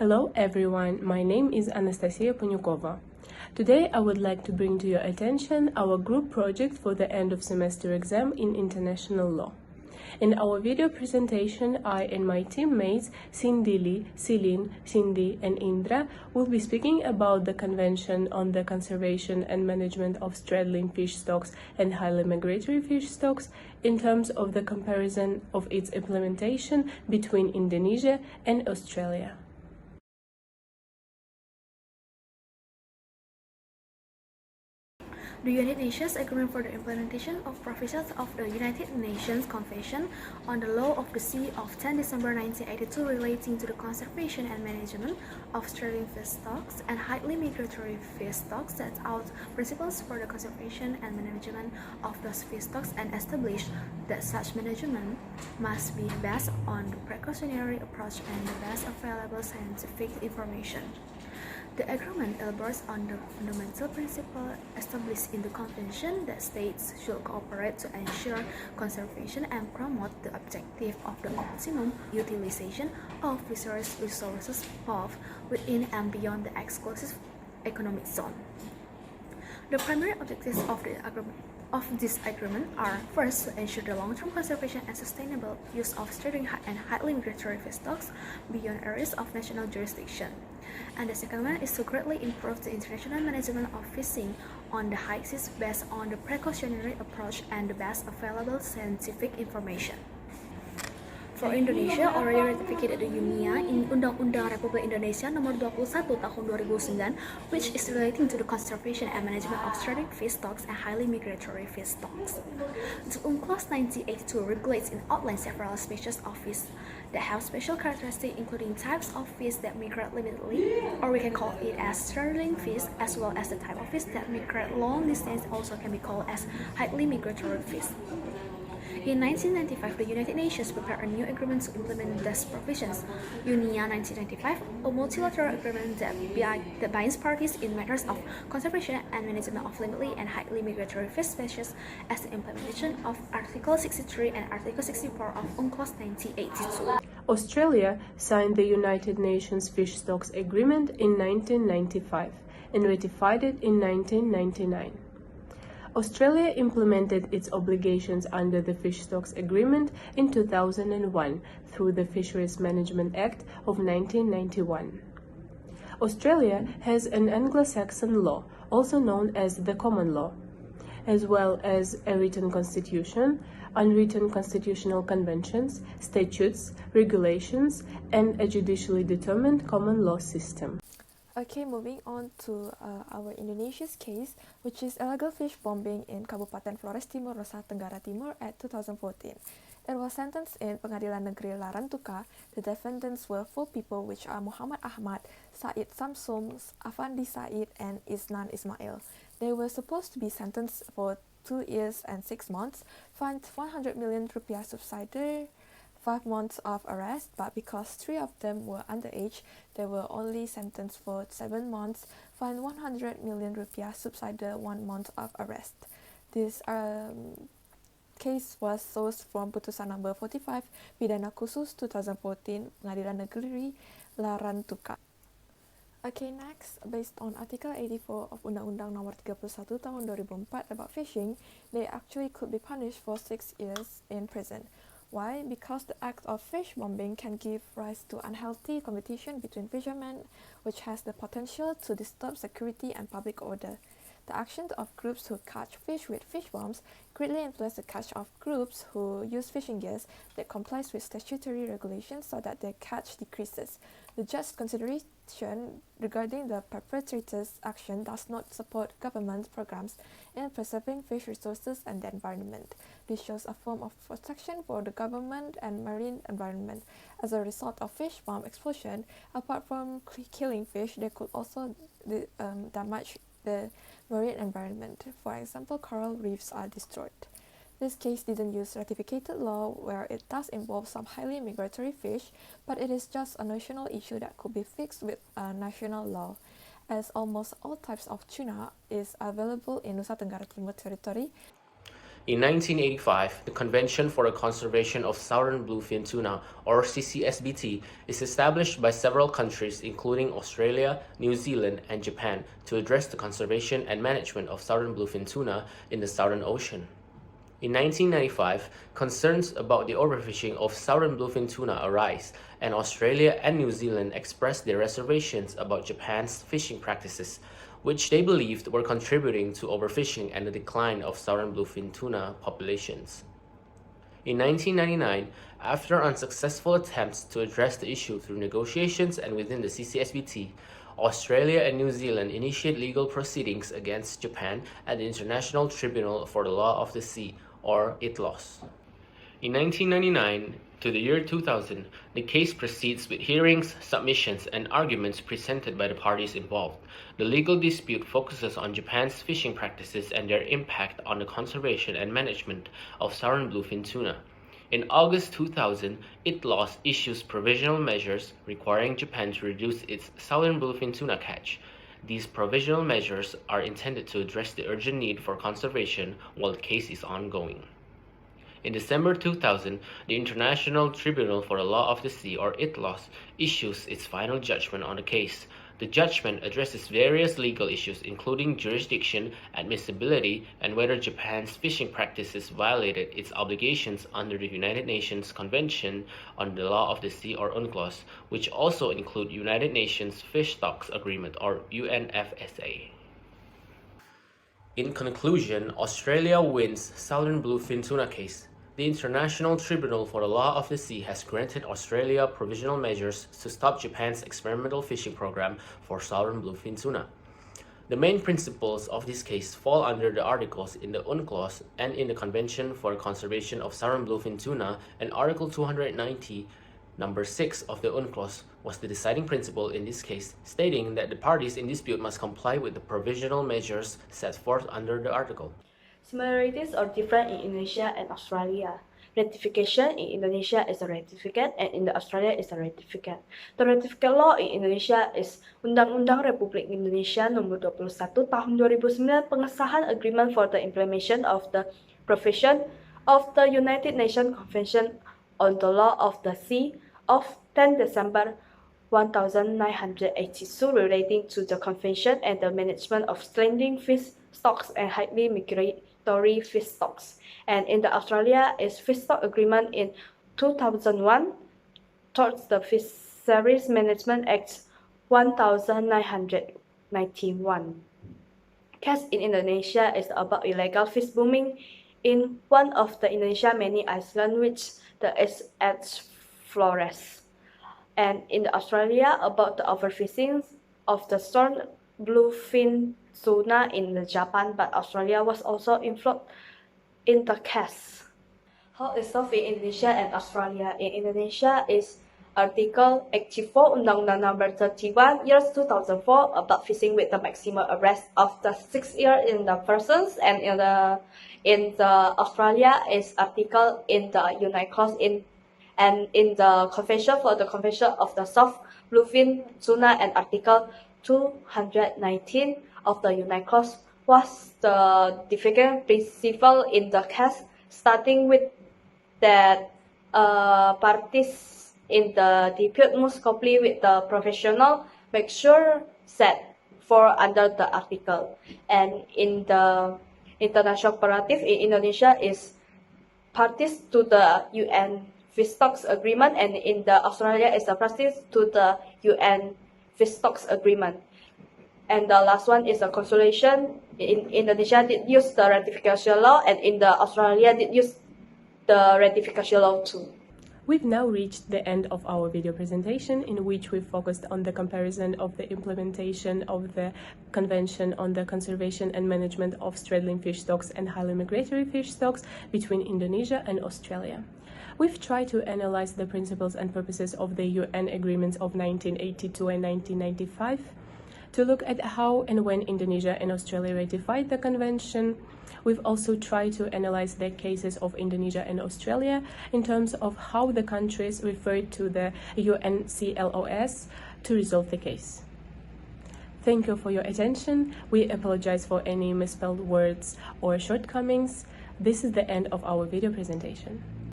Hello everyone, my name is Anastasiia Paniukova. Today I would like to bring to your attention our group project for the end of semester exam in international law. In our video presentation, I and my teammates Shindy, Celline, Shindy and Indra will be speaking about the Convention on the Conservation and Management of Straddling Fish Stocks and Highly Migratory Fish Stocks in terms of the comparison of its implementation between Indonesia and Australia. The United Nations Agreement for the Implementation of Provisions of the United Nations Convention on the Law of the Sea of 10 December 1982 relating to the conservation and management of straddling fish stocks and highly migratory fish stocks sets out principles for the conservation and management of those fish stocks and established that such management must be based on the precautionary approach and the best available scientific information. The agreement elaborates on the fundamental principle established in the Convention that states should cooperate to ensure conservation and promote the objective of the optimum utilization of fisheries resources both within and beyond the exclusive economic zone. The primary objectives of this agreement are, first, to ensure the long-term conservation and sustainable use of straddling and highly migratory fish stocks beyond areas of national jurisdiction. And the second one is to greatly improve the international management of fishing on the high seas based on the precautionary approach and the best available scientific information. For Indonesia, already ratified the UNIA in Undang-Undang Republik Indonesia Nomor 21 Tahun 2009, which is relating to the conservation and management of straddling fish stocks and highly migratory fish stocks. The UNCLOS 1982 regulates and outlines several species of fish that have special characteristics, including types of fish that migrate limitedly, or we can call it as straddling fish, as well as the type of fish that migrate long distance, also can be called as highly migratory fish. In 1995, the United Nations prepared a new agreement to implement these provisions. UNIA 1995, a multilateral agreement that binds parties in matters of conservation and management of limitedly and highly migratory fish species as the implementation of Article 63 and Article 64 of UNCLOS 1982. Australia signed the United Nations Fish Stocks Agreement in 1995 and ratified it in 1999. Australia implemented its obligations under the Fish Stocks Agreement in 2001 through the Fisheries Management Act of 1991. Australia has an Anglo-Saxon law, also known as the Common Law, as well as a written constitution, unwritten constitutional conventions, statutes, regulations, and a judicially determined common law system. Okay, moving on to our Indonesia's case, which is illegal fish bombing in Kabupaten Flores Timur, Nusa Tenggara Timur at 2014. It was sentenced in Pengadilan Negeri Larantuka. The defendants were 4 people, which are Muhammad Ahmad, Said Samsum, Afandi Said, and Isnan Ismail. They were supposed to be sentenced for 2 years and 6 months, fined 100 million rupiah subsidiary, 5 months of arrest, but because 3 of them were underage, they were only sentenced for 7 months, fined 100 million rupiah, subsidiary 1 month of arrest. This case was sourced from Putusan Number 45, Pidana Khusus 2014, Pengadilan Negeri Larantuka. Okay, next, based on Article 84 of Undang-Undang Nomor 31 Tahun 2004 about fishing, they actually could be punished for 6 years in prison. Why? Because the act of fish bombing can give rise to unhealthy competition between fishermen, which has the potential to disturb security and public order. The actions of groups who catch fish with fish bombs greatly influence the catch of groups who use fishing gears that complies with statutory regulations so that their catch decreases. The just consideration regarding the perpetrator's action does not support government programs in preserving fish resources and the environment. This shows a form of protection for the government and marine environment. As a result of fish bomb explosion, apart from killing fish, they could also damage the marine environment. For example, coral reefs are destroyed. This case didn't use ratified law where it does involve some highly migratory fish, but it is just a national issue that could be fixed with a national law. As almost all types of tuna is available in Nusa Tenggara Timur territory. In 1985, the Convention for the Conservation of Southern Bluefin Tuna, or CCSBT, is established by several countries including Australia, New Zealand, and Japan to address the conservation and management of southern bluefin tuna in the Southern Ocean. In 1995, concerns about the overfishing of southern bluefin tuna arise, and Australia and New Zealand expressed their reservations about Japan's fishing practices, which they believed were contributing to overfishing and the decline of southern bluefin tuna populations. In 1999, after unsuccessful attempts to address the issue through negotiations and within the CCSBT, Australia and New Zealand initiate legal proceedings against Japan at the International Tribunal for the Law of the Sea, or ITLOS. In 1999 to the year 2000, the case proceeds with hearings, submissions, and arguments presented by the parties involved. The legal dispute focuses on Japan's fishing practices and their impact on the conservation and management of southern bluefin tuna. In August 2000, ITLOS issues provisional measures requiring Japan to reduce its southern bluefin tuna catch. These provisional measures are intended to address the urgent need for conservation while the case is ongoing. In December 2000, the International Tribunal for the Law of the Sea, or ITLOS, issues its final judgment on the case. The judgment addresses various legal issues including jurisdiction, admissibility, and whether Japan's fishing practices violated its obligations under the United Nations Convention on the Law of the Sea, or UNCLOS, which also include United Nations Fish Stocks Agreement, or UNFSA. In conclusion, Australia wins southern bluefin tuna case. The International Tribunal for the Law of the Sea has granted Australia provisional measures to stop Japan's experimental fishing program for southern bluefin tuna. The main principles of this case fall under the articles in the UNCLOS and in the Convention for the Conservation of Southern Bluefin Tuna, and Article 290, Number 6 of the UNCLOS was the deciding principle in this case, stating that the parties in dispute must comply with the provisional measures set forth under the article. Similarities are different in Indonesia and Australia. Ratification in Indonesia is a ratificate and in Australia is a ratificate. The ratificate law in Indonesia is Undang-Undang Republik Indonesia Nomor 21 Tahun 2009 Pengesahan Agreement for the Implementation of the Provision of the United Nations Convention on the Law of the Sea of 10 December 1982 relating to the convention and the management of straddling fish stocks and highly migratory fish stocks. And in the Australia is Fish Stock Agreement in 2001 towards the Fisheries Management Act 1991. Case in Indonesia is about illegal fish booming in one of the Indonesia many islands which the S.H. Flores. And in Australia about the overfishing of the southern bluefin tuna in Japan, but Australia was also involved in the case. How is solved in Indonesia and Australia? In Indonesia is Article 84 Undang-Undang Number 31 years 2004 about fishing with the maximum arrest of the 6 years in the persons, and in the Australia is article in the UNCLOS and in the Convention for the Conservation of the Southern Bluefin Tuna, and Article 219 of the UNCLOS was the defining principle in the case, starting with that parties in the dispute must comply with the professional measure set for under the article. And in the international cooperative in Indonesia is parties to the UN Fish Stocks Agreement, and in the Australia is the parties to the UN Fish Stocks Agreement. And the last one is the consolidation. In Indonesia did use the ratification law, and in the Australia did use the ratification law too. We've now reached the end of our video presentation, in which we focused on the comparison of the implementation of the Convention on the Conservation and Management of Straddling Fish Stocks and Highly Migratory Fish Stocks between Indonesia and Australia. We've tried to analyze the principles and purposes of the UN agreements of 1982 and 1995, to look at how and when Indonesia and Australia ratified the convention. We've also tried to analyze the cases of Indonesia and Australia in terms of how the countries referred to the UNCLOS to resolve the case. Thank you for your attention. We apologize for any misspelled words or shortcomings. This is the end of our video presentation.